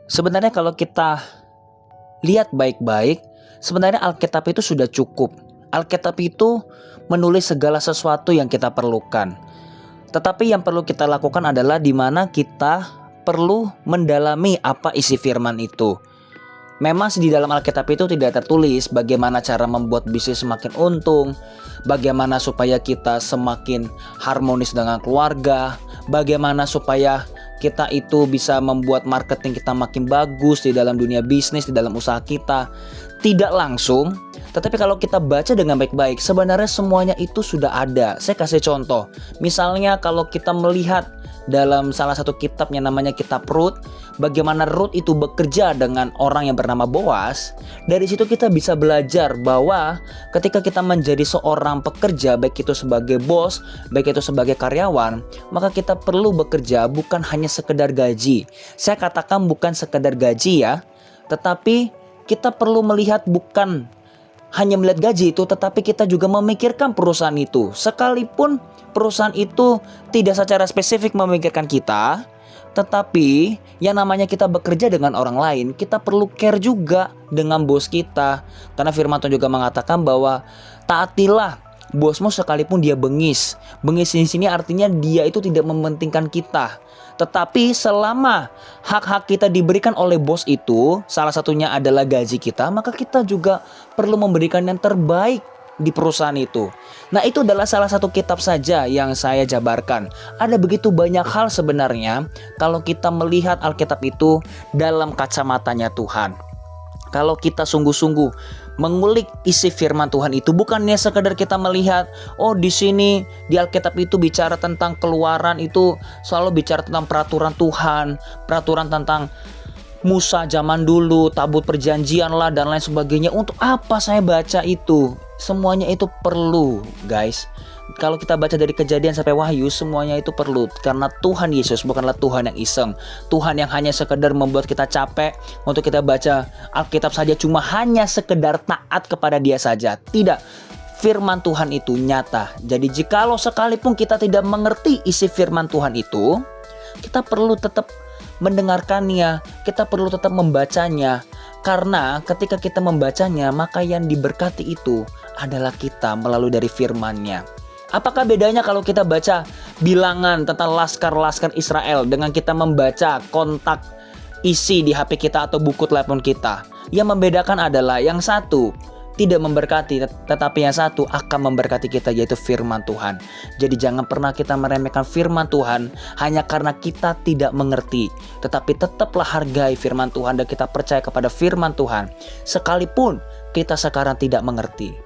Sebenarnya kalau kita lihat baik-baik, sebenarnya Alkitab itu sudah cukup. Alkitab itu menulis segala sesuatu yang kita perlukan. Tetapi yang perlu kita lakukan adalah di mana kita perlu mendalami apa isi firman itu. Memang di dalam Alkitab itu tidak tertulis bagaimana cara membuat bisnis semakin untung, bagaimana supaya kita semakin harmonis dengan keluarga, bagaimana supaya kita itu bisa membuat marketing kita makin bagus di dalam dunia bisnis, di dalam usaha kita. Tidak langsung, tetapi kalau kita baca dengan baik-baik, sebenarnya semuanya itu sudah ada. Saya kasih contoh, misalnya kalau kita melihat dalam salah satu kitab yang namanya kitab Rut, bagaimana Rut itu bekerja dengan orang yang bernama Boas. Dari situ kita bisa belajar bahwa ketika kita menjadi seorang pekerja, baik itu sebagai bos, baik itu sebagai karyawan, maka kita perlu bekerja bukan hanya sekedar gaji. Saya katakan bukan sekedar gaji ya, tetapi kita perlu melihat bukan hanya melihat gaji itu, tetapi kita juga memikirkan perusahaan itu. Sekalipun perusahaan itu tidak secara spesifik memikirkan kita, tetapi yang namanya kita bekerja dengan orang lain, kita perlu care juga dengan bos kita. Karena firman Tuhan juga mengatakan bahwa taatilah bosmu sekalipun dia bengis. Bengis di sini artinya dia itu tidak mementingkan kita. Tetapi selama hak-hak kita diberikan oleh bos itu, salah satunya adalah gaji kita, maka kita juga perlu memberikan yang terbaik di perusahaan itu. Nah, itu adalah salah satu kitab saja yang saya jabarkan. Ada begitu banyak hal sebenarnya kalau kita melihat Alkitab itu dalam kacamatanya Tuhan. Kalau kita sungguh-sungguh mengulik isi firman Tuhan itu, bukannya sekedar kita melihat, oh di sini di Alkitab itu bicara tentang Keluaran, itu selalu bicara tentang peraturan Tuhan, peraturan tentang Musa zaman dulu, tabut perjanjian lah dan lain sebagainya. Untuk apa saya baca itu? Semuanya itu perlu, guys. Kalau kita baca dari Kejadian sampai Wahyu, semuanya itu perlu. Karena Tuhan Yesus bukanlah Tuhan yang iseng, Tuhan yang hanya sekedar membuat kita capek untuk kita baca Alkitab saja, cuma hanya sekedar taat kepada Dia saja. Tidak, firman Tuhan itu nyata. Jadi jikalau sekalipun kita tidak mengerti isi firman Tuhan itu, kita perlu tetap mendengarkannya, kita perlu tetap membacanya. Karena ketika kita membacanya, maka yang diberkati itu adalah kita melalui dari firman-Nya. Apakah bedanya kalau kita baca bilangan tentang laskar-laskar Israel dengan kita membaca kontak isi di HP kita atau buku telepon kita? Yang membedakan adalah yang satu tidak memberkati, tetapi yang satu akan memberkati kita, yaitu firman Tuhan. Jadi jangan pernah kita meremehkan firman Tuhan hanya karena kita tidak mengerti. Tetapi tetaplah hargai firman Tuhan dan kita percaya kepada firman Tuhan sekalipun kita sekarang tidak mengerti.